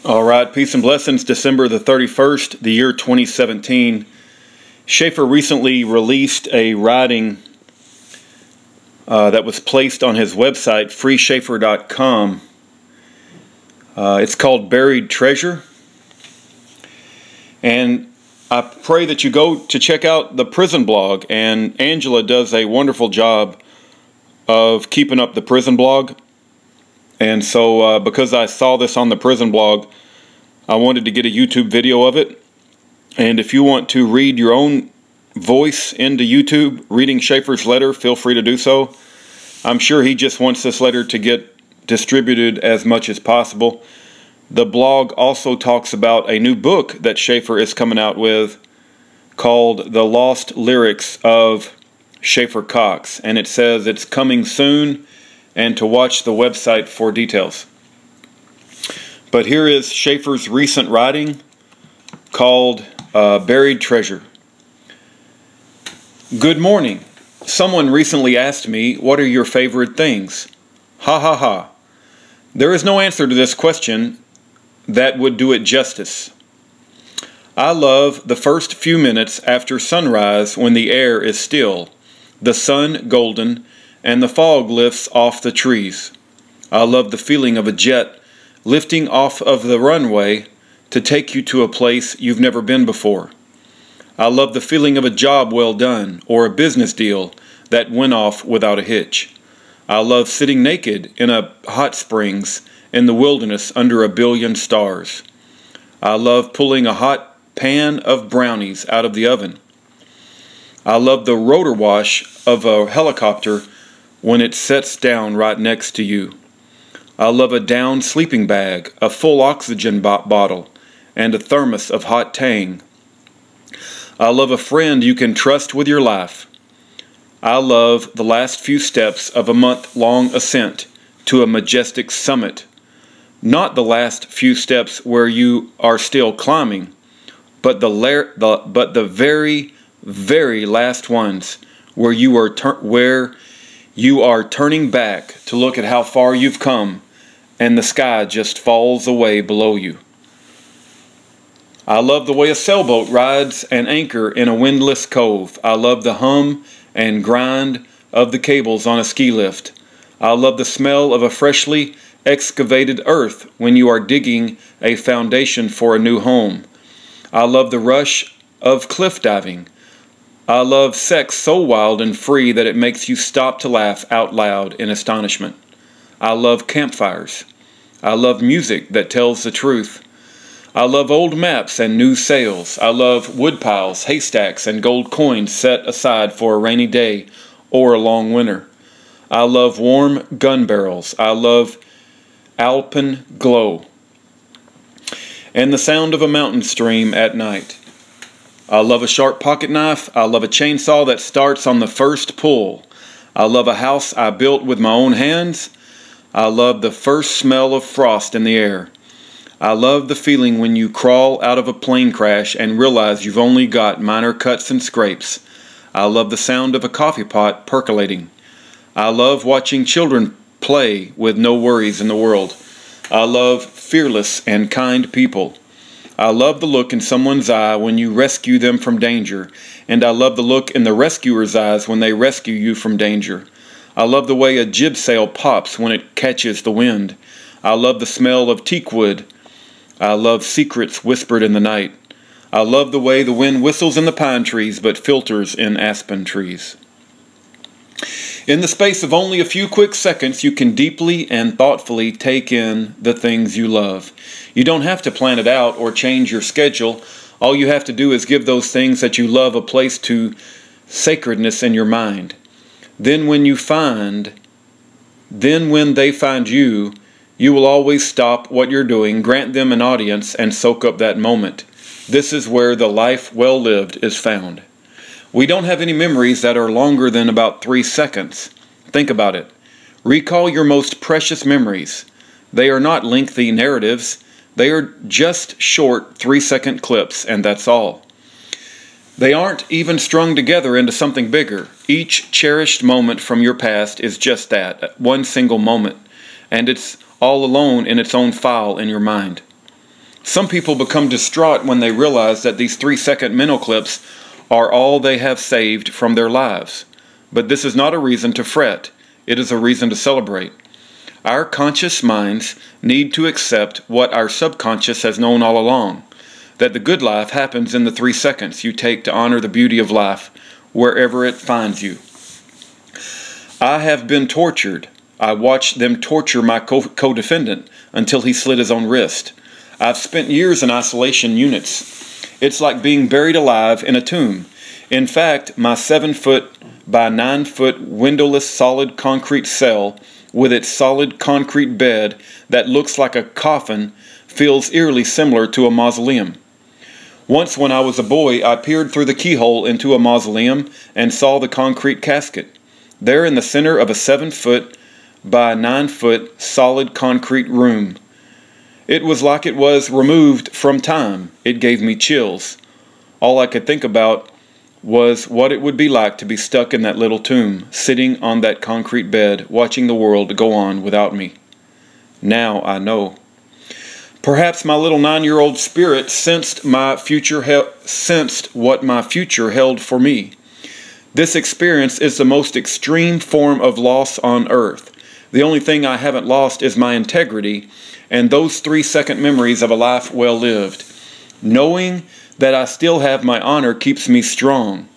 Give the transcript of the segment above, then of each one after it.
All right, peace and blessings. December the 31st, the year 2017. Schaeffer recently released a writing that was placed on his website, freeschaeffer.com. It's called Buried Treasure. And I pray that you go to check out the prison blog. And Angela does a wonderful job of keeping up the prison blog. And so because I saw this on the prison blog, I wanted to get a YouTube video of it. And if you want to read your own voice into YouTube, reading Schaeffer's letter, feel free to do so. I'm sure he just wants this letter to get distributed as much as possible. The blog also talks about a new book that Schaeffer is coming out with called The Lost Lyrics of Schaeffer Cox. And it says it's coming soon, and to watch the website for details. But here is Schaeffer's recent writing called Buried Treasure. Good morning. Someone recently asked me, what are your favorite things? Ha ha ha. There is no answer to this question that would do it justice. I love the first few minutes after sunrise when the air is still, the sun golden, and the fog lifts off the trees. I love the feeling of a jet lifting off of the runway to take you to a place you've never been before. I love the feeling of a job well done or a business deal that went off without a hitch. I love sitting naked in a hot springs in the wilderness under a billion stars. I love pulling a hot pan of brownies out of the oven. I love the rotor wash of a helicopter when it sets down right next to you. I love a down sleeping bag, a full oxygen bottle, and a thermos of hot Tang. I love a friend you can trust with your life. I love the last few steps of a month-long ascent to a majestic summit. Not the last few steps where you are still climbing, but the very, very last ones where you are turning back to look at how far you've come, and the sky just falls away below you. I love the way a sailboat rides an anchor in a windless cove. I love the hum and grind of the cables on a ski lift. I love the smell of a freshly excavated earth when you are digging a foundation for a new home. I love the rush of cliff diving. I love sex so wild and free that it makes you stop to laugh out loud in astonishment. I love campfires. I love music that tells the truth. I love old maps and new sails. I love woodpiles, haystacks, and gold coins set aside for a rainy day or a long winter. I love warm gun barrels. I love alpine glow and the sound of a mountain stream at night. I love a sharp pocket knife. I love a chainsaw that starts on the first pull. I love a house I built with my own hands. I love the first smell of frost in the air. I love the feeling when you crawl out of a plane crash and realize you've only got minor cuts and scrapes. I love the sound of a coffee pot percolating. I love watching children play with no worries in the world. I love fearless and kind people. I love the look in someone's eye when you rescue them from danger, and I love the look in the rescuer's eyes when they rescue you from danger. I love the way a jib sail pops when it catches the wind. I love the smell of teakwood. I love secrets whispered in the night. I love the way the wind whistles in the pine trees but filters in aspen trees. In the space of only a few quick seconds, you can deeply and thoughtfully take in the things you love. You don't have to plan it out or change your schedule. All you have to do is give those things that you love a place to sacredness in your mind. Then when they find you, you will always stop what you're doing, grant them an audience, and soak up that moment. This is where the life well lived is found. We don't have any memories that are longer than about 3 seconds. Think about it. Recall your most precious memories. They are not lengthy narratives. They are just short 3-second clips, and that's all. They aren't even strung together into something bigger. Each cherished moment from your past is just that, one single moment, and it's all alone in its own file in your mind. Some people become distraught when they realize that these 3-second mental clips are all they have saved from their lives. But this is not a reason to fret. It is a reason to celebrate. Our conscious minds need to accept what our subconscious has known all along, that the good life happens in the 3 seconds you take to honor the beauty of life wherever it finds you. I have been tortured. I watched them torture my co-defendant until he slit his own wrist. I've spent years in isolation units. It's like being buried alive in a tomb. In fact, my 7-foot by 9-foot windowless solid concrete cell with its solid concrete bed that looks like a coffin feels eerily similar to a mausoleum. Once when I was a boy, I peered through the keyhole into a mausoleum and saw the concrete casket. There in the center of a 7-foot by 9-foot solid concrete room. It was like it was removed from time. It gave me chills. All I could think about was what it would be like to be stuck in that little tomb, sitting on that concrete bed, watching the world go on without me. Now I know. Perhaps my little 9-year-old spirit sensed what my future held for me. This experience is the most extreme form of loss on earth. The only thing I haven't lost is my integrity and those 3-second memories of a life well lived. Knowing that I still have my honor keeps me strong.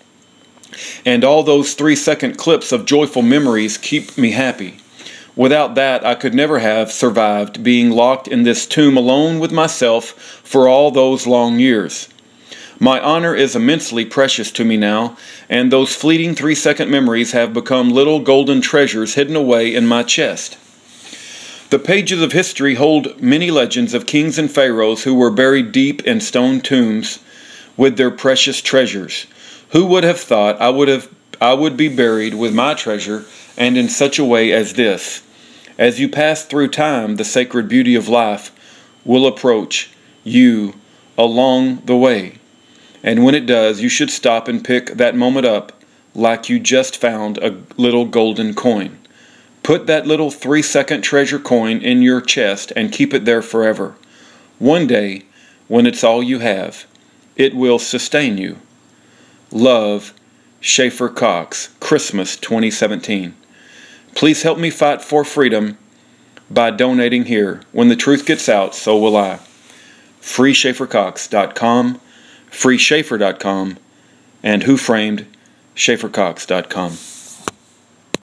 And all those 3-second clips of joyful memories keep me happy. Without that, I could never have survived being locked in this tomb alone with myself for all those long years. My honor is immensely precious to me now, and those fleeting 3-second memories have become little golden treasures hidden away in my chest. The pages of history hold many legends of kings and pharaohs who were buried deep in stone tombs with their precious treasures. Who would have thought I would be buried with my treasure, and in such a way as this? As you pass through time, the sacred beauty of life will approach you along the way. And when it does, you should stop and pick that moment up like you just found a little golden coin. Put that little 3-second treasure coin in your chest and keep it there forever. One day, when it's all you have, it will sustain you. Love, Schaeffer Cox, Christmas 2017. Please help me fight for freedom by donating here. When the truth gets out, so will I. FreeSchaefferCox.com, FreeSchaeffer.com, and WhoFramedSchaefferCox.com.